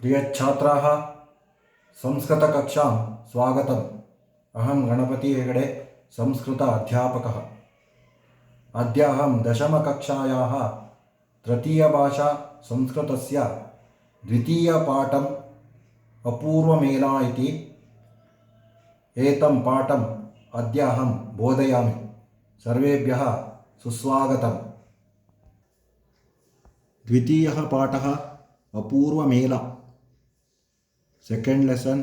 प्रियच्छात्राः संस्कृतकक्षां स्वागतम्। अहं गणपति हेगडे संस्कृत अध्यापकः। अद्य अहं दशमकक्षायाः तृतीयभाषा संस्कृतस्य द्वितीयपाठम् अपूर्वमेला इति एतं पाठम् अद्य अहं बोधयामि। सर्वेभ्यः सुस्वागतम्। द्वितीयः पाठः अपूर्वमेला। ಸೆಕೆಂಡ್ ಲೆಸನ್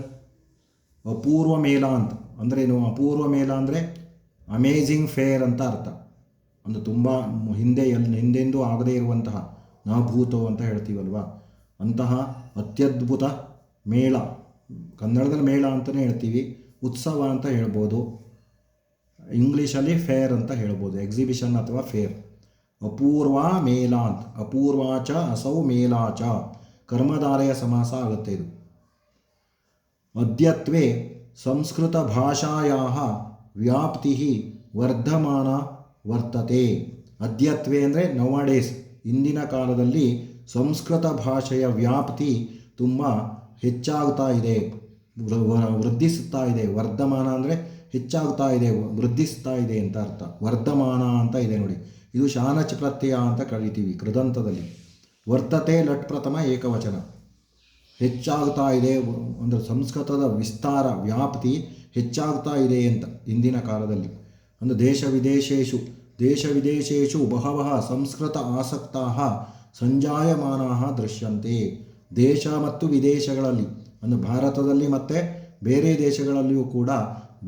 ಅಪೂರ್ವ ಮೇಳ ಅಂತ ಅಂದ್ರೇನು? ಅಪೂರ್ವ ಮೇಳ ಅಂದರೆ ಅಮೇಝಿಂಗ್ ಫೇರ್ ಅಂತ ಅರ್ಥ. ಒಂದು ತುಂಬ ಹಿಂದೆಂದೂ ಆಗದೇ ಇರುವಂತಹ ನಾಭೂತೋ ಅಂತ ಹೇಳ್ತೀವಲ್ವ, ಅಂತಹ ಅತ್ಯದ್ಭುತ ಮೇಳ. ಕನ್ನಡದಲ್ಲಿ ಮೇಳ ಅಂತಲೇ ಹೇಳ್ತೀವಿ, ಉತ್ಸವ ಅಂತ ಹೇಳ್ಬೋದು, ಇಂಗ್ಲೀಷಲ್ಲಿ ಫೇರ್ ಅಂತ ಹೇಳ್ಬೋದು, ಎಕ್ಸಿಬಿಷನ್ ಅಥವಾ ಫೇರ್. ಅಪೂರ್ವ ಮೇಳ ಅಂತ, ಅಪೂರ್ವಾಚ ಅಸೌ ಮೇಲಾಚ ಕರ್ಮಧಾರೆಯ ಸಮಾಸ ಆಗುತ್ತೆ ಇದು. ಅದ್ಯತ್ವೇ ಸಂಸ್ಕೃತಭಾಷಾಯಾಃ ವ್ಯಾಪ್ತಿಃ ವರ್ಧಮಾನ ವರ್ತತೆ. ಅದ್ಯತ್ವೇ ಅಂದರೆ ನೌಡೇಸ್, ಇಂದಿನ ಕಾಲದಲ್ಲಿ ಸಂಸ್ಕೃತ ಭಾಷೆಯ ವ್ಯಾಪ್ತಿ ತುಂಬ ಹೆಚ್ಚಾಗ್ತಾ ಇದೆ, ವೃದ್ಧಿಸುತ್ತಾ ಇದೆ. ವರ್ಧಮಾನ ಅಂದರೆ ಹೆಚ್ಚಾಗ್ತಾ ಇದೆ, ವೃದ್ಧಿಸ್ತಾ ಇದೆ ಅಂತ ಅರ್ಥ. ವರ್ಧಮಾನ ಅಂತ ಇದೆ ನೋಡಿ, ಇದು ಶಾನಚ್ ಪ್ರತ್ಯಯ ಅಂತ ಕರಿತೀವಿ ಕೃದಂತದಲ್ಲಿ. ವರ್ತತೆ ಲಟ್ ಪ್ರಥಮ ಏಕವಚನ. ಹೆಚ್ಚಾಗ್ತಾ ಇದೆ ಅಂದರೆ ಸಂಸ್ಕೃತದ ವಿಸ್ತಾರ, ವ್ಯಾಪ್ತಿ ಹೆಚ್ಚಾಗ್ತಾ ಇದೆ ಅಂತ ಇಂದಿನ ಕಾಲದಲ್ಲಿ. ಅಂದರೆ ದೇಶ ವಿದೇಶೇಷು ಬಹವಃ ಸಂಸ್ಕೃತ ಆಸಕ್ತಾಃ ಸಂಜಾಯಮಾನಾಃ ದೃಶ್ಯಂತೆ. ದೇಶ ಮತ್ತು ವಿದೇಶಗಳಲ್ಲಿ ಅಂದರೆ ಭಾರತದಲ್ಲಿ ಮತ್ತು ಬೇರೆ ದೇಶಗಳಲ್ಲಿಯೂ ಕೂಡ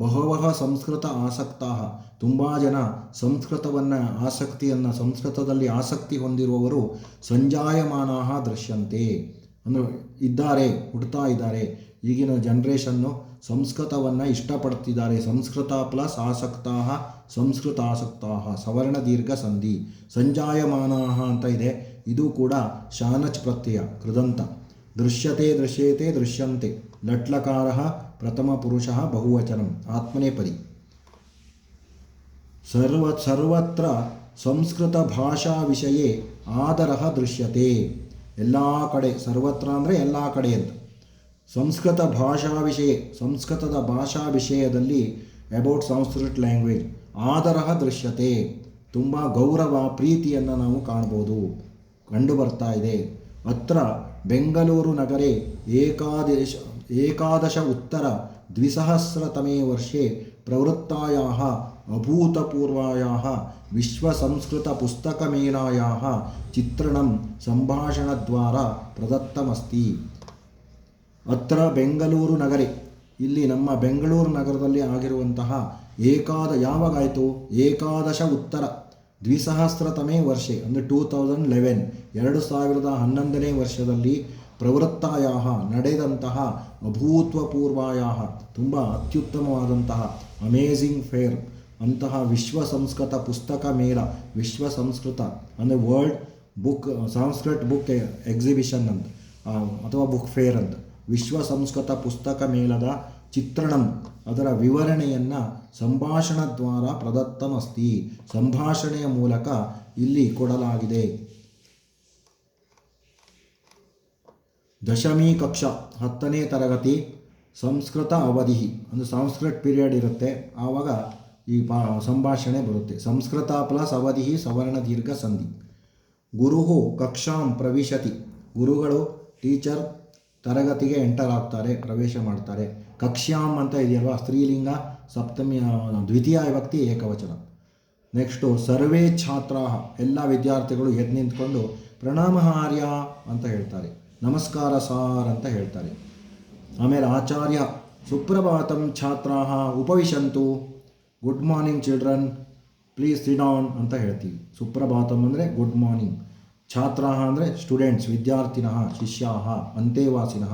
ಬಹವಃ ಸಂಸ್ಕೃತ ಆಸಕ್ತಾಃ, ತುಂಬ ಜನ ಸಂಸ್ಕೃತದಲ್ಲಿ ಆಸಕ್ತಿ ಹೊಂದಿರುವವರು ಸಂಜಾಯಮಾನಾಃ ದೃಶ್ಯಂತೆ ಅಂದರೆ ಇದ್ದಾರೆ, ಹುಡ್ತಾ ಇದ್ದಾರೆ. ಈಗಿನ ಜನ್ರೇಷನ್ನು ಸಂಸ್ಕೃತವನ್ನು ಇಷ್ಟಪಡ್ತಿದ್ದಾರೆ. ಸಂಸ್ಕೃತ ಪ್ಲಸ್ ಆಸಕ್ತಾಃ, ಸಂಸ್ಕೃತಾಸಕ್ತಾಃ, ಸವರ್ಣ ದೀರ್ಘ ಸಂಧಿ. ಸಂಜಾಯಮಾನಾಃ ಅಂತ ಇದೆ, ಇದು ಕೂಡ ಶಾನಚ್ ಪ್ರತ್ಯಯ ಕೃದಂತ. ದೃಶ್ಯತೆ ದೃಶ್ಯೇತೆ ದೃಶ್ಯಂತೆ ಲಟ್ಲಕಾರಃ ಪ್ರಥಮ ಪುರುಷಃ ಬಹುವಚನಂ ಆತ್ಮನೇಪದಿ. ಸರ್ವತ್ರ ಸಂಸ್ಕೃತ ಭಾಷಾ ವಿಷಯೇ ಆದರಃ ದೃಶ್ಯತೆ. ಎಲ್ಲ ಕಡೆ, ಸರ್ವತ್ರ ಅಂದರೆ ಎಲ್ಲ ಕಡೆ ಅಂತ. ಸಂಸ್ಕೃತ ಭಾಷಾ ವಿಷಯ, ಸಂಸ್ಕೃತದ ಭಾಷಾ ವಿಷಯದಲ್ಲಿ ಅಬೌಟ್ ಸಂಸ್ಕೃತ್ ಲ್ಯಾಂಗ್ವೇಜ್ ಆದರಃ ದೃಶ್ಯತೆ, ತುಂಬ ಗೌರವ ಪ್ರೀತಿಯನ್ನು ನಾವು ಕಾಣ್ಬೋದು, ಕಂಡು ಬರ್ತಾ ಇದೆ. ಅತ್ರ ಬೆಂಗಳೂರು ನಗರೆ ಏಕಾದಶ ಉತ್ತರ ದ್ವಿಸಹಸ್ರತಮೇ ವರ್ಷೆ ಪ್ರವೃತ್ತಾಯಾಃ ಅಭೂತಪೂರ್ವಾಯಾಃ ವಿಶ್ವಸಂಸ್ಕೃತ ಪುಸ್ತಕಮೇಳಾಯಾಃ ಚಿತ್ರಣಂ ಸಂಭಾಷಣದ್ವಾರ ಪ್ರದತ್ತಮಸ್ತಿ. ಅತ್ರ ಬೆಂಗಳೂರು ನಗರೆ, ಇಲ್ಲಿ ನಮ್ಮ ಬೆಂಗಳೂರು ನಗರದಲ್ಲಿ ಆಗಿರುವಂತಹ ಯಾವಾಗಾಯಿತು? ಏಕಾದಶ ಉತ್ತರ ದ್ವಿಸಹಸ್ರತಮೇ ವರ್ಷೆ ಅಂದರೆ 2011, 2011ನೇ ವರ್ಷದಲ್ಲಿ ಪ್ರವೃತ್ತಾಯಾಃ ನಡೆದಂತಹ ಅಭೂತಪೂರ್ವಾಯಾಃ ತುಂಬ ಅತ್ಯುತ್ತಮವಾದಂತಹ ಅಮೇಝಿಂಗ್ ಫೇರ್ ಅಂತಹ ವಿಶ್ವ ಸಂಸ್ಕೃತ ಪುಸ್ತಕ ಮೇಳ, ವಿಶ್ವ ಸಂಸ್ಕೃತ ಅಂದರೆ world book Sanskrit book exhibition ಅಂತ ಅಥವಾ ಬುಕ್ ಫೇರ್ ಅಂತ. ವಿಶ್ವ ಸಂಸ್ಕೃತ ಪುಸ್ತಕ ಮೇಳದ ಚಿತ್ರಣಂ, ಅದರ ವಿವರಣೆಯನ್ನು ಸಂಭಾಷಣದ್ವಾರ ಪ್ರದತ್ತಮಸ್ತಿ, ಸಂಭಾಷಣೆಯ ಮೂಲಕ ಇಲ್ಲಿ ಕೊಡಲಾಗಿದೆ. ದಶಮಿ ಕಕ್ಷಾ 10ನೇ ತರಗತಿ ಸಂಸ್ಕೃತ ಅವಧಿ ಅಂದರೆ ಸಂಸ್ಕೃತ್ ಪೀರಿಯಡ್ ಇರುತ್ತೆ, ಆವಾಗ ಈ ಸಂಭಾಷಣೆ ಬರುತ್ತೆ. ಸಂಸ್ಕೃತ ಪ್ಲಸ್ ಅವಧಿ ಸವರ್ಣ ದೀರ್ಘ ಸಂಧಿ. ಗುರುಹು ಕಕ್ಷಾಂ ಪ್ರವಿಶತಿ, ಗುರುಗಳು ಟೀಚರ್ ತರಗತಿಗೆ ಎಂಟರ್ ಆಗ್ತಾರೆ, ಪ್ರವೇಶ ಮಾಡ್ತಾರೆ. ಕಕ್ಷ್ಯಾಂ ಅಂತ ಇದೆಯಲ್ವ, ಸ್ತ್ರೀಲಿಂಗ ಸಪ್ತಮಿ ದ್ವಿತೀಯ ವಿಭಕ್ತಿ ಏಕವಚನ. ನೆಕ್ಸ್ಟು ಸರ್ವೇ ಛಾತ್ರಾಃ, ಎಲ್ಲ ವಿದ್ಯಾರ್ಥಿಗಳು ಎದ್ದು ನಿಂತ್ಕೊಂಡು ಪ್ರಣಾಮ ಆರ್ಯ ಅಂತ ಹೇಳ್ತಾರೆ, ನಮಸ್ಕಾರ ಸಾರ್ ಅಂತ ಹೇಳ್ತಾರೆ. ಆಮೇಲೆ ಆಚಾರ್ಯ ಸುಪ್ರಭಾತಂ ಛಾತ್ರಾಃ ಉಪವಿಶಂತು, good morning children please sit down ಅಂತ ಹೇಳ್ತೀವಿ. ಸುಪ್ರಭಾತಂ ಅಂದರೆ ಗುಡ್ ಮಾರ್ನಿಂಗ್, ಛಾತ್ರಾಃ ಅಂದರೆ ಸ್ಟೂಡೆಂಟ್ಸ್, ವಿದ್ಯಾರ್ಥಿನಃ, ಶಿಷ್ಯಾಃ, ಅಂತೇವಾಸಿನಃ.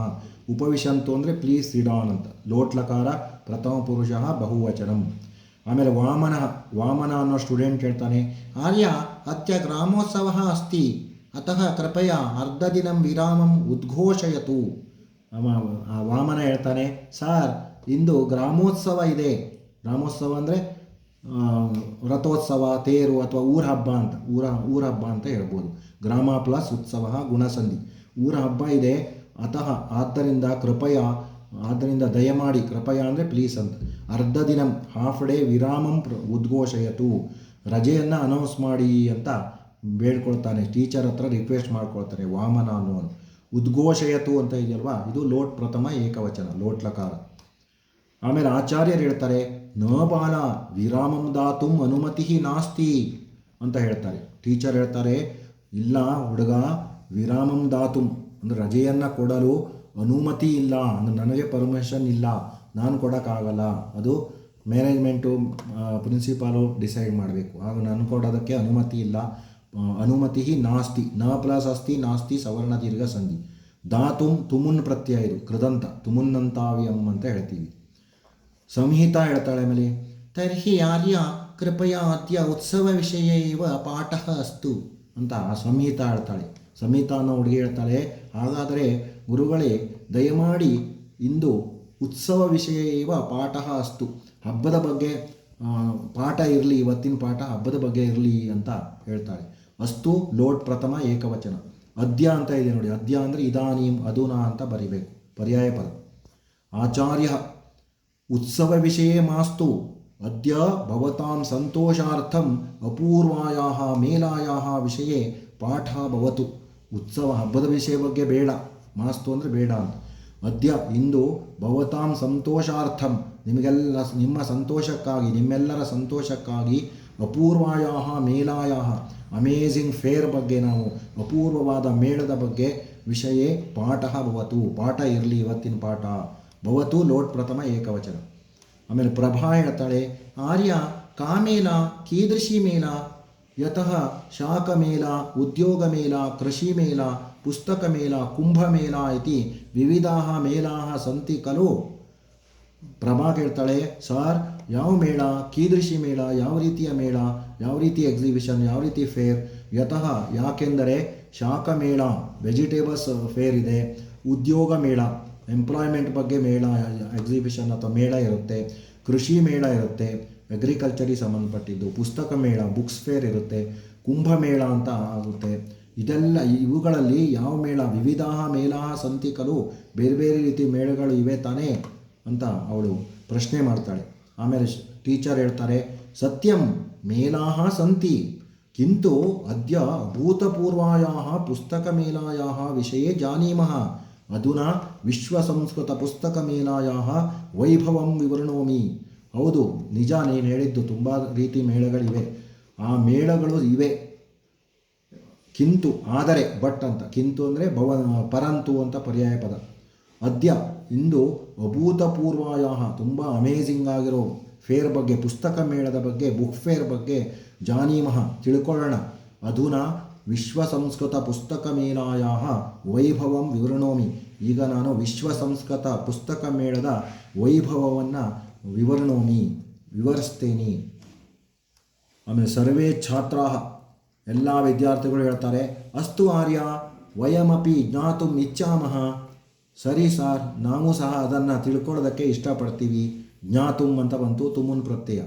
ಉಪವಿಶಂತು ಅಂದರೆ ಪ್ಲೀಸ್ ಸಿಟ್ ಡೌನ್ ಅಂತ. ಲೋಟ್ಲಕಾರ ಪ್ರಥಮ ಪುರುಷಃ ಬಹುವಚನಂ. ಆಮೇಲೆ ವಾಮನ ಅನ್ನೋ ಸ್ಟೂಡೆಂಟ್ ಹೇಳ್ತಾನೆ, ಆರ್ಯ ಅದ್ಯ ಗ್ರಾಮೋತ್ಸವ ಅಸ್ತಿ ಅತಃ ಕೃಪಯ ಅರ್ಧದಿನಂ ವಿರಾಮಂ ಉದ್ಘೋಷಯತು. ವಾಮನ ಹೇಳ್ತಾನೆ, ಸಾರ್ ಇಂದು ಗ್ರಾಮೋತ್ಸವ ಇದೆ. ಗ್ರಾಮೋತ್ಸವ ಅಂದರೆ ರಥೋತ್ಸವ, ತೇರು ಅಥವಾ ಊರ ಹಬ್ಬ ಅಂತ ಹೇಳ್ಬೋದು. ಗ್ರಾಮ ಪ್ಲಸ್ ಉತ್ಸವ ಗುಣಸಂಧಿ. ಊರ ಹಬ್ಬ ಇದೆ, ಅತಃ ಆದ್ದರಿಂದ ಆದ್ದರಿಂದ ದಯಮಾಡಿ, ಕೃಪಯ ಅಂದರೆ ಪ್ಲೀಸ್ ಅಂತ, ಅರ್ಧ ದಿನಂ ಹಾಫ್ ಡೇ ವಿರಾಮಂ ಉದ್ಘೋಷಯತು, ರಜೆಯನ್ನು ಅನೌನ್ಸ್ ಮಾಡಿ ಅಂತ ಬೇಡ್ಕೊಳ್ತಾನೆ. ಟೀಚರ್ ಹತ್ರ ರಿಕ್ವೆಸ್ಟ್ ಮಾಡ್ಕೊಳ್ತಾನೆ ವಾಮನ ಅನ್ನೋನು. ಉದ್ಘೋಷಯತು ಅಂತ ಇದೆಯಲ್ವಾ, ಇದು ಲೋಟ್ ಪ್ರಥಮ ಏಕವಚನ, ಲೋಟ್ ಲಕಾರ. ಆಮೇಲೆ ಆಚಾರ್ಯರು ಹೇಳ್ತಾರೆ ನ ಬಾಲ ವಿರಾಮಂ ದಾತುಂ ಅನುಮತಿ ನಾಸ್ತಿ ಅಂತ ಹೇಳ್ತಾರೆ. ಟೀಚರ್ ಹೇಳ್ತಾರೆ ಇಲ್ಲ ಹುಡುಗ, ವಿರಾಮಂ ದಾತುಂ ಅಂದರೆ ರಜೆಯನ್ನು ಕೊಡಲು ಅನುಮತಿ ಇಲ್ಲ, ಅಂದರೆ ನನಗೆ ಪರ್ಮಿಷನ್ ಇಲ್ಲ, ನಾನು ಕೊಡೋಕ್ಕಾಗಲ್ಲ, ಅದು ಮ್ಯಾನೇಜ್ಮೆಂಟು ಪ್ರಿನ್ಸಿಪಾಲು ಡಿಸೈಡ್ ಮಾಡಬೇಕು, ಆಗ ನಾನು ಕೊಡೋದಕ್ಕೆ ಅನುಮತಿ ಇಲ್ಲ. ಅನುಮತಿ ನಾಸ್ತಿ, ನ ಪ್ಲಸ್ ಅಸ್ತಿ ನಾಸ್ತಿ ಸವರ್ಣ ದೀರ್ಘ ಸಂಧಿ. ದಾತುಂ ತುಮುನ್ ಪ್ರತ್ಯಯ, ಇದು ಕೃದಂತ, ತುಮುನ್ನಂತಾವ್ಯಂ ಅಂತ ಹೇಳ್ತೀವಿ. ಸಂಹಿತಾ ಹೇಳ್ತಾಳೆ ಆಮೇಲೆ ತರ್ಹಿ ಆರ್ಯ ಕೃಪಯಾ ಅದ್ಯ ಉತ್ಸವ ವಿಷಯ ಇವ ಪಾಠ ಅಸ್ತು ಅಂತ ಸಂಹಿತಾ ಹೇಳ್ತಾಳೆ. ಸಂಹಿತಾ ಅನ್ನೋ ಹುಡುಗಿ ಹೇಳ್ತಾಳೆ, ಹಾಗಾದರೆ ಗುರುಗಳೇ ದಯಮಾಡಿ ಇಂದು ಉತ್ಸವ ವಿಷಯ ಇವ ಪಾಠ ಅಸ್ತು, ಹಬ್ಬದ ಬಗ್ಗೆ ಪಾಠ ಇರಲಿ, ಇವತ್ತಿನ ಪಾಠ ಹಬ್ಬದ ಬಗ್ಗೆ ಇರಲಿ ಅಂತ ಹೇಳ್ತಾಳೆ. ಅಸ್ತು ಲೋಟ್ ಪ್ರಥಮ ಏಕವಚನ. ಅದ್ಯ ಅಂತ ಇದೆ ನೋಡಿ, ಅದ್ಯ ಅಂದರೆ ಇದಾನೀಂ ಅಧುನಾ ಅಂತ ಬರಿಬೇಕು, ಪರ್ಯಾಯ ಪದ. ಆಚಾರ್ಯ ಉತ್ಸವ ವಿಷಯ ಮಾಸ್ತು ಅದ್ಯ ಭವತಾಂ ಸಂತೋಷಾರ್ಥಂ ಅಪೂರ್ವಾಯಾಹ ಮೇಲಾಯಾಹ ವಿಷಯ ಪಾಠ ಭವತು. ಉತ್ಸವ ಹಬ್ಬದ ವಿಷಯ ಬಗ್ಗೆ ಬೇಡ, ಮಾಸ್ತು ಅಂದರೆ ಬೇಡ ಅಂತ. ಅದ್ಯ ಇಂದು ಭವತಾಂ ಸಂತೋಷಾರ್ಥಂ ನಿಮಗೆಲ್ಲ ನಿಮ್ಮ ಸಂತೋಷಕ್ಕಾಗಿ, ನಿಮ್ಮೆಲ್ಲರ ಸಂತೋಷಕ್ಕಾಗಿ ಅಪೂರ್ವಾಯಾಹ ಮೇಲಾಯಾಹ ಅಮೇಝಿಂಗ್ ಫೇರ್ ಬಗ್ಗೆ, ನಾವು ಅಪೂರ್ವವಾದ ಮೇಳದ ಬಗ್ಗೆ ವಿಷಯ ಪಾಠ ಭವತು, ಪಾಠ ಇರಲಿ, ಇವತ್ತಿನ ಪಾಠ. ಭವತು ಲೋಟ್ ಪ್ರಥಮ ಏಕವಚನ. ಆಮೇಲೆ ಪ್ರಭಾ ಹೇಳ್ತಾಳೆ ಆರ್ಯ ಕಾಮೇಲ ಕೀದೃಶಿ ಮೇಲ ಯತಃ ಶಾಖಮೇಲ ಉದ್ಯೋಗಮೇಲ ಕೃಷಿಮೇಲ ಪುಸ್ತಕಮೇಲ ಕುಂಭಮೇಲ ಇತಿ ವಿವಿಧಾಃ ಮೇಲಾಃ ಸಂತಿ ಖಲು. ಪ್ರಭಾ ಕೇಳ್ತಾಳೆ ಸರ್ ಯಾವ ಮೇಳ, ಕೀದೃಶಿ ಮೇಳ, ಯಾವ ರೀತಿಯ ಮೇಳ, ಯಾವ ರೀತಿ ಎಕ್ಸಿಬಿಷನ್, ಯಾವ ರೀತಿ ಫೇರ್. ಯತಃ ಯಾಕೆಂದರೆ ಶಾಖಮೇಳ ವೆಜಿಟೇಬಲ್ಸ್ ಫೇರ್ ಇದೆ, ಉದ್ಯೋಗ ಮೇಳ ಎಂಪ್ಲಾಯ್ಮೆಂಟ್ ಬಗ್ಗೆ ಮೇಳ ಎಕ್ಸಿಬಿಷನ್ ಅಥವಾ ಮೇಳ ಇರುತ್ತೆ, ಕೃಷಿ ಮೇಳ ಇರುತ್ತೆ ಅಗ್ರಿಕಲ್ಚರಿಗೆ ಸಂಬಂಧಪಟ್ಟಿದ್ದು, ಪುಸ್ತಕ ಮೇಳ ಬುಕ್ಸ್ ಫೇರ್ ಇರುತ್ತೆ, ಕುಂಭಮೇಳ ಅಂತ ಆಗುತ್ತೆ. ಇದೆಲ್ಲ ಇವುಗಳಲ್ಲಿ ಯಾವ ಮೇಳ, ವಿವಿಧಾಃ ಮೇಲಾಃ ಸಂತಿ ಖಲು, ಬೇರೆ ಬೇರೆ ರೀತಿ ಮೇಳಗಳು ಇವೆ ತಾನೇ ಅಂತ ಅವಳು ಪ್ರಶ್ನೆ ಮಾಡ್ತಾಳೆ. ಆಮೇಲೆ ಟೀಚರ್ ಹೇಳ್ತಾರೆ ಸತ್ಯಂ ಮೇಲಾಃ ಸಂತಿ ಕಿಂತು ಅದ್ಯ ಭೂತಪೂರ್ವಾಯಾಃ ಪುಸ್ತಕಮೇಲಾಯಾಃ ವಿಷಯೇ ಜಾನೀಮಃ ಅಧುನಾ ವಿಶ್ವಸಂಸ್ಕೃತ ಪುಸ್ತಕಮೇಲಾಯಾಃ ವೈಭವಂ ವಿವೃಣೋಮಿ. ಹೌದು ನಿಜ, ನೀನು ಹೇಳಿದ್ದು ತುಂಬ ರೀತಿ ಮೇಳಗಳಿವೆ, ಆ ಮೇಳಗಳು ಇವೆ. ಕಿಂತು ಆದರೆ, ಬಟ್ ಅಂತ, ಕಿಂತು ಅಂದರೆ ಪರಂತು ಅಂತ ಪರ್ಯಾಯ ಪದ. ಅದ್ಯ ಇಂದು ಅಭೂತಪೂರ್ವಾಯಾಹ ತುಂಬ ಅಮೇಝಿಂಗ್ ಆಗಿರೋ ಫೇರ್ ಬಗ್ಗೆ, ಪುಸ್ತಕ ಮೇಳದ ಬಗ್ಗೆ, ಬುಕ್ ಫೇರ್ ಬಗ್ಗೆ ಜಾನೀಮಃ ತಿಳ್ಕೊಳ್ಳೋಣ. ಅಧುನಾ ವಿಶ್ವ ಸಂಸ್ಕೃತ ಪುಸ್ತಕ ಮೇಲಾಯಾಹ ವೈಭವಂ ವಿವೃಣೋಮಿ. ಈಗ ನಾನು ವಿಶ್ವ ಸಂಸ್ಕೃತ ಪುಸ್ತಕ ಮೇಳದ ವೈಭವವನ್ನು ವಿವರಿಸ್ತೇನೆ. ಆಮೇಲೆ ಸರ್ವೇ ಛಾತ್ರಾ ಎಲ್ಲ ವಿದ್ಯಾರ್ಥಿಗಳು ಹೇಳ್ತಾರೆ ಅಸ್ತು ಆರ್ಯ ವಯಮಪಿ ಜ್ಞಾತುಂ ಇಚ್ಛಾಮಃ. ಸರಿ ಸಾರ್, ನಾವು ಸಹ ಅದನ್ನು ತಿಳ್ಕೊಳ್ಳೋದಕ್ಕೆ ಇಷ್ಟಪಡ್ತೀವಿ. ಜ್ಞಾತುಂ ಅಂತ ಬಂತು, ತುಮುನ್ ಪ್ರತ್ಯಯ.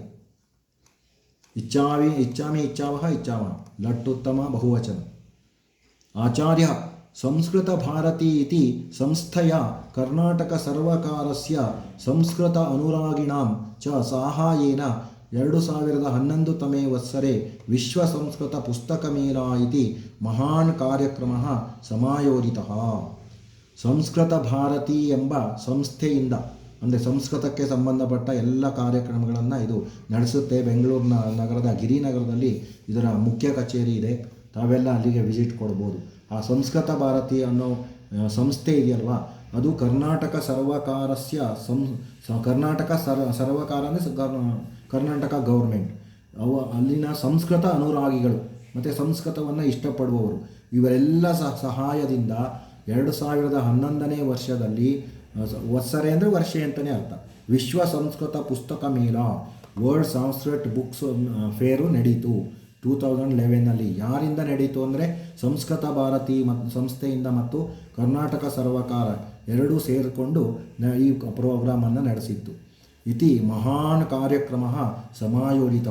ಇಚ್ಛಾಮಿ ಇಚ್ಛಾವಹ ಇಚ್ಛಾಮಃ ಲಟ್ಟುತ್ತಮ ಬಹುವಚನ. ಆಚಾರ್ಯ ಸಂಸ್ಕೃತ ಭಾರತಿ ಇತಿ ಸಂಸ್ಥೆಯ ಕರ್ನಾಟಕ ಸರ್ವಕಾರಸ್ಯ ಸಂಸ್ಕೃತ ಅನುರಾಗಿಣಾಂ ಚ ಸಾಹಾಯೇನ 2011 ವತ್ಸರೆ ವಿಶ್ವ ಸಂಸ್ಕೃತ ಪುಸ್ತಕ ಮೇಳ ಇತಿ ಮಹಾನ್ ಕಾರ್ಯಕ್ರಮಃ ಸಮಾಯೋಜಿತಃ. ಸಂಸ್ಕೃತ ಭಾರತಿ ಎಂಬ ಸಂಸ್ಥೆಯಿಂದ, ಅಂದರೆ ಸಂಸ್ಕೃತಕ್ಕೆ ಸಂಬಂಧಪಟ್ಟ ಎಲ್ಲ ಕಾರ್ಯಕ್ರಮಗಳನ್ನು ಇದು ನಡೆಸುತ್ತೆ. ಬೆಂಗಳೂರಿನ ನಗರದ ಗಿರಿನಗರದಲ್ಲಿ ಇದರ ಮುಖ್ಯ ಕಚೇರಿ ಇದೆ, ತಾವೆಲ್ಲ ಅಲ್ಲಿಗೆ ವಿಸಿಟ್ ಕೊಡ್ಬೋದು. ಆ ಸಂಸ್ಕೃತ ಭಾರತಿ ಅನ್ನೋ ಸಂಸ್ಥೆ ಇದೆಯಲ್ವಾ, ಅದು ಕರ್ನಾಟಕ ಸರ್ವಕಾರಸ್ಯ ಕರ್ನಾಟಕ ಸರ್ವಕಾರ ಅಂದರೆ ಕರ್ನಾಟಕ ಗೌರ್ಮೆಂಟ್, ಅಲ್ಲಿನ ಸಂಸ್ಕೃತ ಅನುರಾಗಿಗಳು ಮತ್ತು ಸಂಸ್ಕೃತವನ್ನು ಇಷ್ಟಪಡುವವರು ಇವರೆಲ್ಲ ಸಹಾಯದಿಂದ 2011 ವರ್ಷದಲ್ಲಿ, ವತ್ಸರೆ ಅಂದರೆ ವರ್ಷೆ ಅಂತಲೇ ಅರ್ಥ, ವಿಶ್ವ ಸಂಸ್ಕೃತ ಪುಸ್ತಕ ಮೇಳ ವರ್ಲ್ಡ್ ಸಾಂಸ್ಕ್ರಿಟ್ ಬುಕ್ಸ್ ಫೇರು ನಡೀತು 2011. ಯಾರಿಂದ ನಡೀತು ಅಂದರೆ ಸಂಸ್ಕೃತ ಭಾರತಿ ಸಂಸ್ಥೆಯಿಂದ ಮತ್ತು ಕರ್ನಾಟಕ ಸರ್ವಕಾರ ಎರಡೂ ಸೇರಿಕೊಂಡು ಈ ಪ್ರೋಗ್ರಾಮನ್ನು ನಡೆಸಿತ್ತು. ಇತಿ ಮಹಾನ್ ಕಾರ್ಯಕ್ರಮ ಸಮಾಯೋಜಿತ.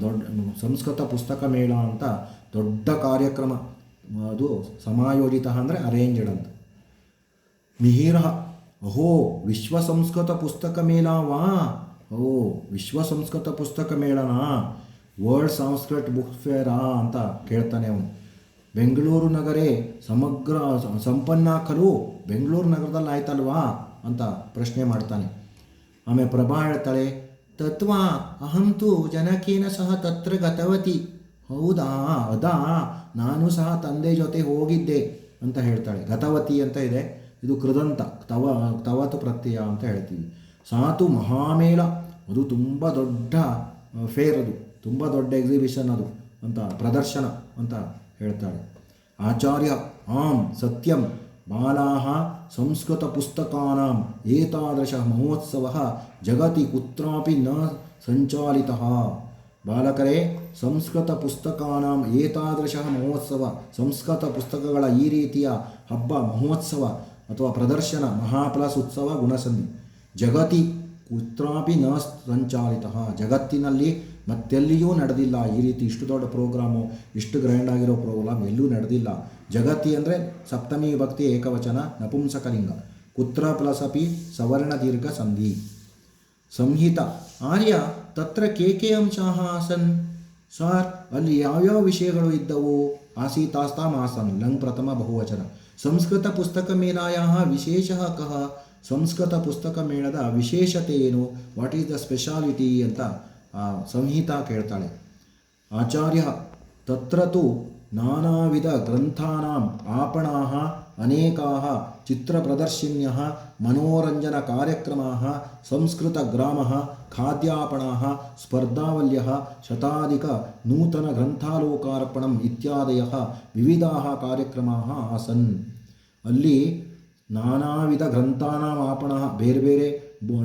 ದೊಡ್ಡ ಸಂಸ್ಕೃತ ಪುಸ್ತಕ ಮೇಳ ಅಂತ ದೊಡ್ಡ ಕಾರ್ಯಕ್ರಮ, ಅದು ಸಮಾಯೋಜಿತ ಅಂದರೆ ಅರೇಂಜ್ಡ್ ಅಂತ. ಮಿಹಿರ ಅಹೋ ವಿಶ್ವ ಸಂಸ್ಕೃತ ಪುಸ್ತಕ ಮೇಳ ವಾ ಓ ವಿಶ್ವ ಸಂಸ್ಕೃತ ಪುಸ್ತಕ ಮೇಳನಾ ವರ್ಲ್ಡ್ ಸಂಸ್ಕೃತ್ ಬುಕ್ ಫೇರಾ ಅಂತ ಕೇಳ್ತಾನೆ ಅವನು. ಬೆಂಗಳೂರು ನಗರೇ ಸಮಗ್ರ ಸಂಪನ್ನ ಖಲು ಬೆಂಗಳೂರು ನಗರದಲ್ಲಿ ಆಯ್ತಲ್ವಾ ಅಂತ ಪ್ರಶ್ನೆ ಮಾಡ್ತಾನೆ. ಆಮೇಲೆ ಪ್ರಭಾ ಹೇಳ್ತಾಳೆ, ತತ್ವ ಅಹಂತು ಜನಕೇನ ಸಹ ತತ್ರ ಗತವತಿ. ಹೌದಾ, ಅದಾ, ನಾನು ಸಹ ತಂದೆ ಜೊತೆ ಹೋಗಿದ್ದೆ ಅಂತ ಹೇಳ್ತಾಳೆ. ಗತವತಿ ಅಂತ ಇದೆ, ಇದು ಕೃದಂತ, ತವತು ಪ್ರತ್ಯಯ ಅಂತ ಹೇಳ್ತೀವಿ. ಸಾತು ಮಹಾಮೇಳ, ಅದು ತುಂಬ ದೊಡ್ಡ ಫೇರ್, ಅದು ತುಂಬ ದೊಡ್ಡ ಎಕ್ಸಿಬಿಷನ್ ಅದು ಅಂತ, ಪ್ರದರ್ಶನ ಅಂತ ಹೇಳ್ತಾಳೆ. ಆಚಾರ್ಯ ಆಂ ಸತ್ಯಂ ಬಾಲಾಹ ಸಂಸ್ಕೃತ ಪುಸ್ತಕಾನಾಂ ಏತಾದೃಶ ಮಹೋತ್ಸವ ಜಗತಿ ಕುತ್ರಾಪಿ ನ ಸಂಚಾಲಿತಃ. ಬಾಲಕರೇ, ಸಂಸ್ಕೃತ ಪುಸ್ತಕಾನಾಂ ಏತಾದೃಶ ಮಹೋತ್ಸವ, ಸಂಸ್ಕೃತ ಪುಸ್ತಕಗಳ ಈ ರೀತಿಯ ಹಬ್ಬ, ಮಹೋತ್ಸವ ಅಥವಾ ಪ್ರದರ್ಶನ, ಮಹಾಪ್ಲಸ್ ಉತ್ಸವ ಗುಣಸಂಧಿ, ಜಗತಿ ಕುತ್ರಾಪಿ ನ ಸಂಚಾಲಿತಃ, ಜಗತ್ತಿನಲ್ಲಿ ಮತ್ತೆಲ್ಲಿಯೂ ನಡೆದಿಲ್ಲ ಈ ರೀತಿ ಇಷ್ಟು ದೊಡ್ಡ ಪ್ರೋಗ್ರಾಮು, ಇಷ್ಟು ಗ್ರ್ಯಾಂಡ್ ಆಗಿರೋ ಪ್ರೋಗ್ರಾಮ್ ಎಲ್ಲೂ ನಡೆದಿಲ್ಲ. ಜಗತಿ ಅಂದರೆ ಸಪ್ತಮಿ ವಿಭಕ್ತಿ ಏಕವಚನ ನಪುಂಸಕಲಿಂಗ, ಕುತ್ರ ಪ್ಲಸ್ ಅಪಿ ಸವರ್ಣ ದೀರ್ಘ ಸಂಧಿ. ಸಂಹಿತ ಆರ್ಯ ತತ್ರ ಕೆ ಅಂಶಾಃ ಆಸನ್. ಸಾರ್, ಅಲ್ಲಿ ಯಾವ್ಯಾವ ವಿಷಯಗಳು ಇದ್ದವು? ಆಸೀತಾಸ್ತಾಂ ಆಸನ್, ಲಂಗ್ ಪ್ರಥಮ ಬಹುವಚನ. ಸಂಸ್ಕೃತ ಪುಸ್ತಕ ಮೇಲಾಯಾಃ ವಿಶೇಷಃ ಕಃ, ಸಂಸ್ಕೃತ ಪುಸ್ತಕ ಮೇಳದ ವಿಶೇಷತೆ ಏನು? ವಾಟ್ ಈಸ್ ದ ಸ್ಪೆಷಾಲಿಟಿ ಅಂತ ಸಂಹಿತಾ ಕೇಳ್ತಾಳೆ. ಆಚಾರ್ಯ ತತ್ರ ತು ನಾನಾವಿಧ ಗ್ರಂಥಾನಾಂ आपणाः ಅನೇಕಾः ಚಿತ್ರಪ್ರದರ್ಶಿನ್ಯः ಮನೋರಂಜನ ಕಾರ್ಯಕ್ರಮಾः ಸಂಸ್ಕೃತಗ್ರಾಮः ಖಾದ್ಯಾಪಣಾः ಸ್ಪರ್ಧಾವಲ್ಯः ಶತಾಧಿಕ ನೂತನ ಗ್ರಂಥಾಲೋಕಾರ್ಪಣಂ ಇತ್ಯಾದಯः ವಿವಿಧಾः ಕಾರ್ಯಕ್ರಮಾः ಆಸನ್. ಅಲ್ಲಿ ನಾನಾ ವಿಧ ಗ್ರಂಥಾನಾಂ आपणः, ಬೇರೆ ಬೇರೆ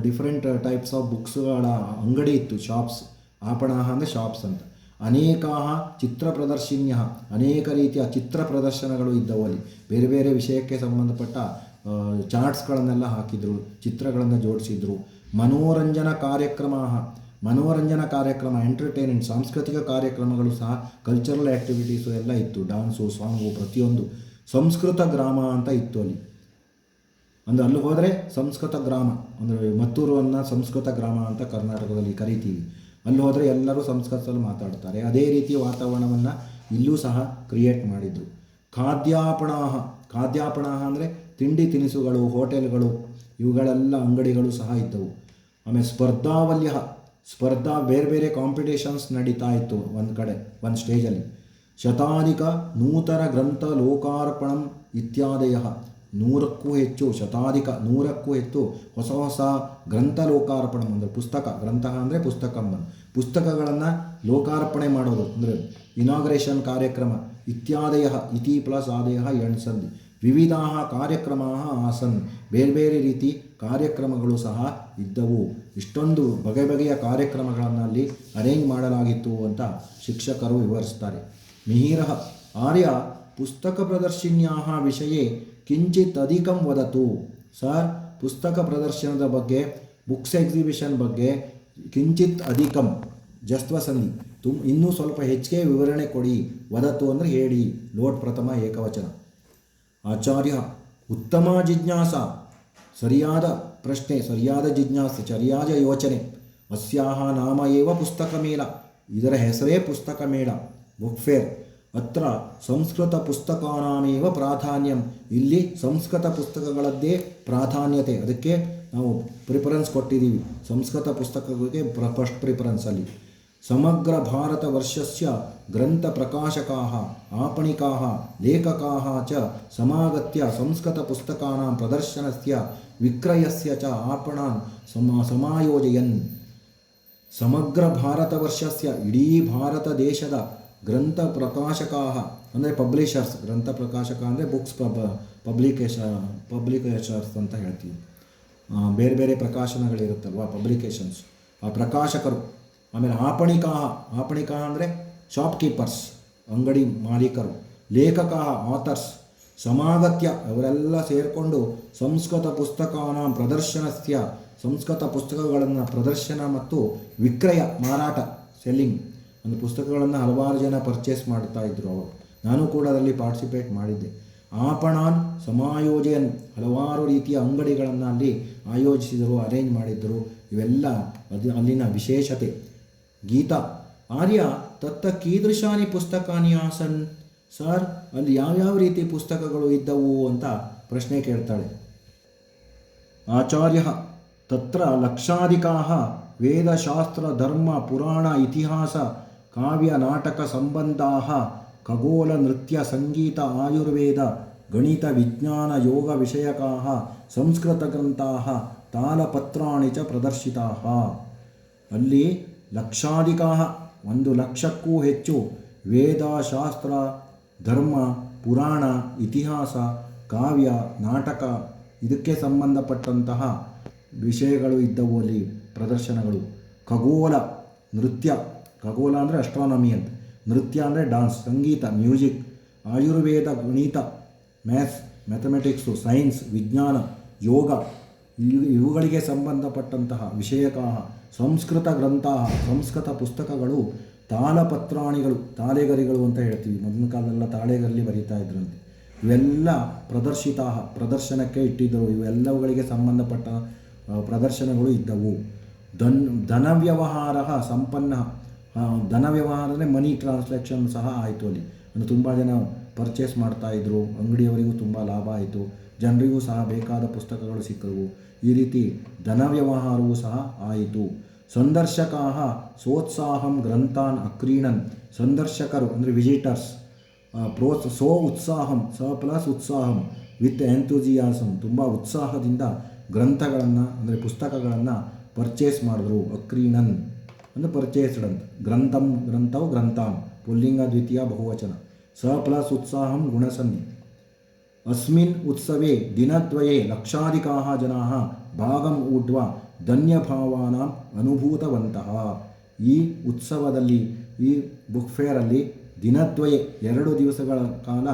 ಡಿಫ್ರೆಂಟ್ ಟೈಪ್ಸ್ ಆಫ್ ಬುಕ್ಸ್ಗಳ ಅಂಗಡಿ ಇತ್ತು, ಶಾಪ್ಸ್. आपणः ಅಂದರೆ ಶಾಪ್ಸ್ ಅಂತ. ಅನೇಕಾಹ ಚಿತ್ರ ಪ್ರದರ್ಶಿನ್ಯ, ಅನೇಕ ರೀತಿಯ ಚಿತ್ರ ಪ್ರದರ್ಶನಗಳು ಇದ್ದವು. ಅಲ್ಲಿ ಬೇರೆ ಬೇರೆ ವಿಷಯಕ್ಕೆ ಸಂಬಂಧಪಟ್ಟ ಚಾರ್ಟ್ಸ್ಗಳನ್ನೆಲ್ಲ ಹಾಕಿದರು, ಚಿತ್ರಗಳನ್ನು ಜೋಡಿಸಿದ್ರು. ಮನೋರಂಜನಾ ಕಾರ್ಯಕ್ರಮ, ಮನೋರಂಜನಾ ಕಾರ್ಯಕ್ರಮ, ಎಂಟರ್ಟೈನ್ಮೆಂಟ್, ಸಾಂಸ್ಕೃತಿಕ ಕಾರ್ಯಕ್ರಮಗಳು ಸಹ, ಕಲ್ಚರಲ್ ಆ್ಯಕ್ಟಿವಿಟೀಸು ಎಲ್ಲ ಇತ್ತು, ಡ್ಯಾನ್ಸು, ಸಾಂಗು, ಪ್ರತಿಯೊಂದು. ಸಂಸ್ಕೃತ ಗ್ರಾಮ ಅಂತ ಇತ್ತು ಅಲ್ಲಿ. ಅಂದರೆ ಅಲ್ಲಿ ಹೋದರೆ ಸಂಸ್ಕೃತ ಗ್ರಾಮ, ಅಂದರೆ ಮತ್ತೂರನ್ನು ಸಂಸ್ಕೃತ ಗ್ರಾಮ ಅಂತ ಕರ್ನಾಟಕದಲ್ಲಿ ಕರಿತೀವಿ. ಅಲ್ಲಿ ಹೋದರೆ ಎಲ್ಲರೂ ಸಂಸ್ಕೃತದಲ್ಲಿ ಮಾತಾಡ್ತಾರೆ. ಅದೇ ರೀತಿ ವಾತಾವರಣವನ್ನು ಇಲ್ಲೂ ಸಹ ಕ್ರಿಯೇಟ್ ಮಾಡಿದರು. ಖಾದ್ಯಾಪಣಾಹ, ಖಾದ್ಯಾಪಣಾಹ ಅಂದರೆ ತಿಂಡಿ ತಿನಿಸುಗಳು, ಹೋಟೆಲ್ಗಳು, ಇವುಗಳೆಲ್ಲ ಅಂಗಡಿಗಳು ಸಹ ಇದ್ದವು. ಆಮೇಲೆ ಸ್ಪರ್ಧಾವಲ್ಯ, ಸ್ಪರ್ಧಾ, ಬೇರೆ ಬೇರೆ ಕಾಂಪಿಟೇಷನ್ಸ್ ನಡೀತಾ ಇತ್ತು ಒಂದು ಕಡೆ, ಒಂದು ಸ್ಟೇಜಲ್ಲಿ. ಶತಾಧಿಕ ನೂತನ ಗ್ರಂಥ ಲೋಕಾರ್ಪಣಂ ಇತ್ಯಾದಯ, 100ಕ್ಕೂ ಹೆಚ್ಚು, ಶತಾಧಿಕ 100ಕ್ಕೂ ಹೆಚ್ಚು ಹೊಸ ಹೊಸ ಗ್ರಂಥ ಲೋಕಾರ್ಪಣೆ ಅಂದರೆ ಪುಸ್ತಕ, ಗ್ರಂಥ ಅಂದರೆ ಪುಸ್ತಕಂ, ಪುಸ್ತಕಗಳನ್ನು ಲೋಕಾರ್ಪಣೆ ಮಾಡೋದು ಅಂದರೆ ಇನಾಗ್ರೇಷನ್ ಕಾರ್ಯಕ್ರಮ. ಇತ್ಯಾದಯ ಇತಿ ಪ್ಲಸ್ ಆದಯ ಎಣ್ಸಂದಿ. ವಿವಿಧ ಕಾರ್ಯಕ್ರಮ ಆಸನ್, ಬೇರೆ ಬೇರೆ ರೀತಿ ಕಾರ್ಯಕ್ರಮಗಳು ಸಹ ಇದ್ದವು. ಇಷ್ಟೊಂದು ಬಗೆ ಬಗೆಯ ಕಾರ್ಯಕ್ರಮಗಳನ್ನು ಅಲ್ಲಿ ಅರೇಂಜ್ ಮಾಡಲಾಗಿತ್ತು ಅಂತ ಶಿಕ್ಷಕರು ವಿವರಿಸ್ತಾರೆ. ಮಿಹಿರ ಆರ್ಯ ಪುಸ್ತಕ ಪ್ರದರ್ಶಿನ್ಯಾಹ ವಿಷಯೇ ಕಿಂಚಿತ್ ಅಧಿಕಂ ವದತು. ಸರ್, ಪುಸ್ತಕ ಪ್ರದರ್ಶನದ ಬಗ್ಗೆ, ಬುಕ್ಸ್ ಎಕ್ಸಿಬಿಷನ್ ಬಗ್ಗೆ ಕಿಂಚಿತ್ ಅಧಿಕಂ ಜಸ್ತ್ವಸಂಧಿ, ಇನ್ನೂ ಸ್ವಲ್ಪ ಹೆಚ್ಚಿಗೆ ವಿವರಣೆ ಕೊಡಿ. ವದತು ಅಂದರೆ ಹೇಳಿ, ಲೋಟ್ ಪ್ರಥಮ ಏಕವಚನ. ಆಚಾರ್ಯ ಉತ್ತಮ ಜಿಜ್ಞಾಸ, ಸರಿಯಾದ ಪ್ರಶ್ನೆ, ಸರಿಯಾದ ಜಿಜ್ಞಾಸೆ, ಸರಿಯಾದ ಯೋಚನೆ. ಅಸ್ಯಾಹ ನಾಮ ಏವ ಪುಸ್ತಕ ಮೇಳ, ಇದರ ಹೆಸರೇ ಪುಸ್ತಕ ಮೇಳ, ಬುಕ್ ಫೇರ್. ಅತ್ರ ಸಂಸ್ಕೃತ ಪುಸ್ತಕಾನಾಮೇವ ಪ್ರಾಧಾನ್ಯಂ, ಇಲ್ಲಿ ಸಂಸ್ಕೃತ ಪುಸ್ತಕಗಳದ್ದೇ ಪ್ರಾಧಾನ್ಯತೆ, ಅದಕ್ಕೆ ನಾವು ಪ್ರಿಫರೆನ್ಸ್ ಕೊಟ್ಟಿದ್ದೀವಿ. ಸಂಸ್ಕೃತ ಪುಸ್ತಕಗಳಿಗೆ ಫಸ್ಟ್ ಪ್ರಿಫರೆನ್ಸಲ್ಲಿ. ಸಮಗ್ರ ಭಾರತ ವರ್ಷಸ್ಯ ಗ್ರಂಥ ಪ್ರಕಾಶಕಾಃ आपणिकाः ಲೇಖಕಾः ಚ ಸಮಾಗತ್ಯ ಸಂಸ್ಕೃತ ಪುಸ್ತಕಾನಾಂ ಪ್ರದರ್ಶನಸ್ಯ ವಿಕ್ರಯಸ್ಯ ಚ आपणान् ಸಮಾಯೋಜಯನ್. ಸಮಗ್ರ ಭಾರತ ವರ್ಷಸ್ಯ, ಇಡೀ ಭಾರತ ದೇಶದ ಗ್ರಂಥ ಪ್ರಕಾಶಕಾಃ ಅಂದರೆ ಪಬ್ಲಿಷರ್ಸ್, ಗ್ರಂಥ ಪ್ರಕಾಶಕ ಅಂದರೆ ಬುಕ್ಸ್ ಪಬ್ಲಿಕೇಶರ್ಸ್ ಅಂತ ಹೇಳ್ತೀವಿ. ಬೇರೆ ಬೇರೆ ಪ್ರಕಾಶನಗಳಿರುತ್ತಲ್ವ, ಪಬ್ಲಿಕೇಶನ್ಸ್, ಆ ಪ್ರಕಾಶಕರು. ಆಮೇಲೆ आपणिकाः, आपणिकाः ಅಂದರೆ ಶಾಪ್ಕೀಪರ್ಸ್, ಅಂಗಡಿ ಮಾಲೀಕರು. ಲೇಖಕಾಃ ಆಥರ್ಸ್. ಸಮಾಗತ್ಯ, ಅವರೆಲ್ಲ ಸೇರಿಕೊಂಡು ಸಂಸ್ಕೃತ ಪುಸ್ತಕಾನಾಂ ಪ್ರದರ್ಶನಸ್ಯ, ಸಂಸ್ಕೃತ ಪುಸ್ತಕಗಳನ್ನು ಪ್ರದರ್ಶನ ಮತ್ತು ವಿಕ್ರಯ, ಮಾರಾಟ, ಸೆಲ್ಲಿಂಗ್. ಒಂದು ಪುಸ್ತಕಗಳನ್ನು ಹಲವಾರು ಜನ ಪರ್ಚೇಸ್ ಮಾಡ್ತಾ ಇದ್ದರು ಅವರು. ನಾನು ಕೂಡ ಅದರಲ್ಲಿ ಪಾರ್ಟಿಸಿಪೇಟ್ ಮಾಡಿದ್ದೆ. ಆಪಣಾನ್ ಸಮಾಯೋಜಯನ್, ಹಲವಾರು ರೀತಿಯ ಅಂಗಡಿಗಳನ್ನು ಅಲ್ಲಿ ಆಯೋಜಿಸಿದರು, ಅರೇಂಜ್ ಮಾಡಿದ್ದರು. ಇವೆಲ್ಲ ಅಲ್ಲಿನ ವಿಶೇಷತೆ. ಗೀತಾ ಆರ್ಯ ತತ್ತ ಕೀದೃಶಾನಿ ಪುಸ್ತಕಾನಿ ಆಸನ್. ಸರ್, ಅಲ್ಲಿ ಯಾವ್ಯಾವ ರೀತಿ ಪುಸ್ತಕಗಳು ಇದ್ದವು ಅಂತ ಪ್ರಶ್ನೆ ಕೇಳ್ತಾಳೆ. ಆಚಾರ್ಯ ತತ್ರ ಲಕ್ಷಾಧಿಕಾಃ ವೇದಶಾಸ್ತ್ರ ಧರ್ಮ ಪುರಾಣ ಇತಿಹಾಸ ಕಾವ್ಯ ನಾಟಕ ಸಂಬಂಧಾಃ ಖಗೋಳ ನೃತ್ಯ ಸಂಗೀತ ಆಯುರ್ವೇದ ಗಣಿತ ವಿಜ್ಞಾನ ಯೋಗ ವಿಷಯಕಾಃ ಸಂಸ್ಕೃತ ಗ್ರಂಥಾಃ ತಾಲಪತ್ರಾಣಿ ಚ ಪ್ರದರ್ಶಿತಾಃ. ಅಲ್ಲಿ ಲಕ್ಷಾಧಿಕಾಃ 1,00,000ಕ್ಕೂ ಹೆಚ್ಚು ವೇದ ಶಾಸ್ತ್ರ ಧರ್ಮ ಪುರಾಣ ಇತಿಹಾಸ ಕಾವ್ಯ ನಾಟಕ ಇದಕ್ಕೆ ಸಂಬಂಧಪಟ್ಟಂತಹ ವಿಷಯಗಳು ಇದ್ದವು ಅಲ್ಲಿ ಪ್ರದರ್ಶನಗಳು. ಖಗೋಳ ನೃತ್ಯ, ಖಗೋಳ ಅಂದರೆ ಅಸ್ಟ್ರಾನಮಿ ಅಂತ, ನೃತ್ಯ ಅಂದರೆ ಡಾನ್ಸ್, ಸಂಗೀತ ಮ್ಯೂಸಿಕ್, ಆಯುರ್ವೇದ ಗಣಿತ ಮ್ಯಾಥಮೆಟಿಕ್ಸು ಸೈನ್ಸ್ ವಿಜ್ಞಾನ ಯೋಗ ಇವುಗಳಿಗೆ ಸಂಬಂಧಪಟ್ಟಂತಹ ವಿಷಯಕಾಹ ಸಂಸ್ಕೃತ ಗ್ರಂಥ, ಸಂಸ್ಕೃತ ಪುಸ್ತಕಗಳು, ತಾಲಪತ್ರಾಣಿಗಳು ತಾಳೆಗರಿಗಳು ಅಂತ ಹೇಳ್ತೀವಿ, ಮೊದಲಿನ ಕಾಲದೆಲ್ಲ ತಾಳೆಗರಲ್ಲಿ ಬರೀತಾ ಇದ್ರಂತೆ. ಇವೆಲ್ಲ ಪ್ರದರ್ಶನಕ್ಕೆ ಇಟ್ಟಿದ್ದರು. ಇವೆಲ್ಲವುಗಳಿಗೆ ಸಂಬಂಧಪಟ್ಟ ಪ್ರದರ್ಶನಗಳು ಇದ್ದವು. ಧನ ವ್ಯವಹಾರ ಸಂಪನ್ನ, ಧನ ವ್ಯವಹಾರ ಅಂದರೆ ಮನಿ ಟ್ರಾನ್ಸಾಕ್ಷನ್ ಸಹ ಆಯಿತು ಅಲ್ಲಿ. ಅಂದರೆ ತುಂಬ ಜನ ಪರ್ಚೇಸ್ ಮಾಡ್ತಾಯಿದ್ರು, ಅಂಗಡಿಯವರಿಗೂ ತುಂಬ ಲಾಭ ಆಯಿತು, ಜನರಿಗೂ ಸಹ ಬೇಕಾದ ಪುಸ್ತಕಗಳು ಸಿಕ್ಕವು. ಈ ರೀತಿ ಧನ ವ್ಯವಹಾರವೂ ಸಹ ಆಯಿತು. ಸಂದರ್ಶಕಾಃ ಸೋತ್ಸಾಹಂ ಗ್ರಂಥಾನ್ ಅಕ್ರೀಣನ್. ಸಂದರ್ಶಕರು ಅಂದರೆ ವಿಸಿಟರ್ಸ್ ಉತ್ಸಾಹಂ ಪ್ಲಸ್ ಉತ್ಸಾಹಂ ವಿತ್ ಎಂಥೂಸಿಯಾಸಮ್, ತುಂಬ ಉತ್ಸಾಹದಿಂದ ಗ್ರಂಥಗಳನ್ನು ಅಂದರೆ ಪುಸ್ತಕಗಳನ್ನು ಪರ್ಚೇಸ್ ಮಾಡಿದ್ರು. ಅಕ್ರೀಣನ್ ಅಂದರೆ ಪರ್ಚೇಸ್ಡ್ ಅಂತ. ಗ್ರಂಥವು ಗ್ರಂಥಾನ್ ಪುಲ್ಲಿಂಗ ದ್ವಿತೀಯ ಬಹುವಚನ. ಪ್ಲಸ್ ಉತ್ಸಾಹಂ ಗುಣಸಂಧಿ. ಅಸ್ಮಿನ್ ಉತ್ಸವೇ ದಿನದ್ವಯೇ ಲಕ್ಷಾಧಿಕಾಃ ಜನಾಃ ಭಾಗಂ ಊಢ್ವಾ ಧನ್ಯಭಾವಾನಾಂ ಅನುಭೂತವಂತಹ. ಈ ಉತ್ಸವದಲ್ಲಿ, ಈ ಬುಕ್ ಫೇರಲ್ಲಿ ದಿನದ್ವಯೇ 2 ದಿವಸಗಳ ಕಾಲ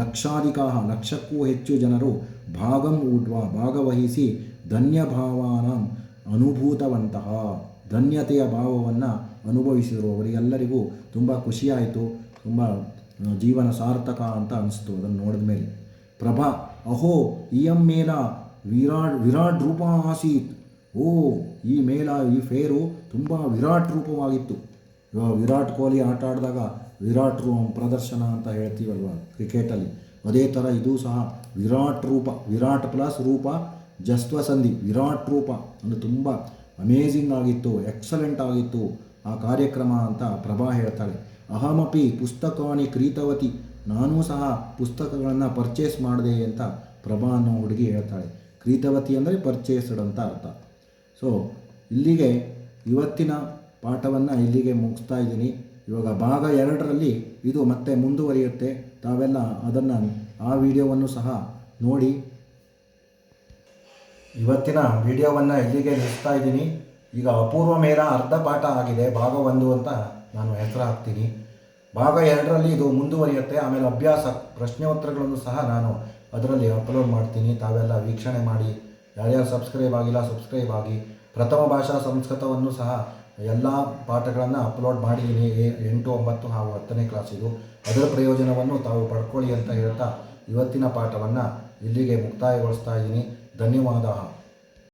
ಲಕ್ಷಾಧಿಕಾಃ 1,00,000ಕ್ಕೂ ಹೆಚ್ಚು ಜನರು ಭಾಗಂ ಊಢ್ವಾ ಭಾಗವಹಿಸಿ ಧನ್ಯಭಾವಾನಾಂ ಅನುಭೂತವಂತಹ ಧನ್ಯತೆಯ ಭಾವವನ್ನು ಅನುಭವಿಸಿದರು. ಅವರಿಗೆಲ್ಲರಿಗೂ ತುಂಬ ಖುಷಿಯಾಯಿತು, ತುಂಬ ಜೀವನ ಸಾರ್ಥಕ ಅಂತ ಅನಿಸ್ತು ಅದನ್ನು ನೋಡಿದ ಮೇಲೆ. ಪ್ರಭಾ ಅಹೋ ಇಯಂ ಮೇಳ ವಿರಾಟ್ ರೂಪ ಆಸೀತ್. ಓ, ಈ ಮೇಳ, ಈ ಫೇರು ತುಂಬ ವಿರಾಟ್ ರೂಪವಾಗಿತ್ತು. ವಿರಾಟ್ ಕೊಹ್ಲಿ ಆಟ ಆಡಿದಾಗ ವಿರಾಟ್ ಪ್ರದರ್ಶನ ಅಂತ ಹೇಳ್ತೀವಲ್ವ ಕ್ರಿಕೆಟಲ್ಲಿ, ಅದೇ ಥರ ಇದು ಸಹ ವಿರಾಟ್ ರೂಪ. ವಿರಾಟ್ ಪ್ಲಸ್ ರೂಪ ಜಸ್ತ್ವಸಂಧಿ, ವಿರಾಟ್ ರೂಪ ಅಂದರೆ ತುಂಬ ಅಮೇಝಿಂಗ್ ಆಗಿತ್ತು, ಎಕ್ಸಲೆಂಟ್ ಆಗಿತ್ತು ಆ ಕಾರ್ಯಕ್ರಮ ಅಂತ ಪ್ರಭಾ ಹೇಳ್ತಾಳೆ. ಅಹಮಪಿ ಪುಸ್ತಕಾನಿ ಕ್ರೀತವತಿ. ನಾನೂ ಸಹ ಪುಸ್ತಕಗಳನ್ನು ಪರ್ಚೇಸ್ ಮಾಡಿದೆ ಅಂತ ಪ್ರಭಾ ಅನ್ನೋ ಹುಡುಗಿ ಹೇಳ್ತಾಳೆ. ಕ್ರೀತವತಿ ಅಂದರೆ ಪರ್ಚೇಸ್ಡ್ ಅಂತ ಅರ್ಥ. ಸೊ ಇಲ್ಲಿಗೆ ಇವತ್ತಿನ ಪಾಠವನ್ನು ಇಲ್ಲಿಗೆ ಮುಗಿಸ್ತಾ ಇದ್ದೀನಿ. ಇವಾಗ ಭಾಗ 2ರಲ್ಲಿ ಇದು ಮತ್ತೆ ಮುಂದುವರಿಯುತ್ತೆ. ತಾವೆಲ್ಲ ಅದನ್ನು ಆ ವಿಡಿಯೋವನ್ನು ಸಹ ನೋಡಿ. ಇವತ್ತಿನ ವಿಡಿಯೋವನ್ನು ಇಲ್ಲಿಗೆ ನಿಲ್ಲಿಸ್ತಾ ಇದ್ದೀನಿ. ಈಗ ಅಪೂರ್ವ ಮೇಳ ಅರ್ಧ ಪಾಠ ಆಗಿದೆ, ಭಾಗ 1 ಅಂತ ನಾನು ಹೆಸರು ಹಾಕ್ತೀನಿ. ಭಾಗ 2ರಲ್ಲಿ ಇದು ಮುಂದುವರಿಯುತ್ತೆ. ಆಮೇಲೆ ಅಭ್ಯಾಸ ಪ್ರಶ್ನೋತ್ತರಗಳನ್ನು ಸಹ ನಾನು ಅದರಲ್ಲಿ ಅಪ್ಲೋಡ್ ಮಾಡ್ತೀನಿ. ತಾವೆಲ್ಲ ವೀಕ್ಷಣೆ ಮಾಡಿ. ಯಾರ್ಯಾರು ಸಬ್ಸ್ಕ್ರೈಬ್ ಆಗಿಲ್ಲ ಸಬ್ಸ್ಕ್ರೈಬ್ ಆಗಿ. ಪ್ರಥಮ ಭಾಷಾ ಸಂಸ್ಕೃತವನ್ನು ಸಹ ಎಲ್ಲ ಪಾಠಗಳನ್ನು ಅಪ್ಲೋಡ್ ಮಾಡಿದ್ದೀನಿ. 8, 9 ಹಾಗೂ 10ನೇ ಕ್ಲಾಸಿದು. ಅದರ ಪ್ರಯೋಜನವನ್ನು ತಾವು ಪಡ್ಕೊಳ್ಳಿ ಅಂತ ಹೇಳ್ತಾ ಇವತ್ತಿನ ಪಾಠವನ್ನು ಇಲ್ಲಿಗೆ ಮುಕ್ತಾಯಗೊಳಿಸ್ತಾ ಇದ್ದೀನಿ. ಧನ್ಯವಾದ.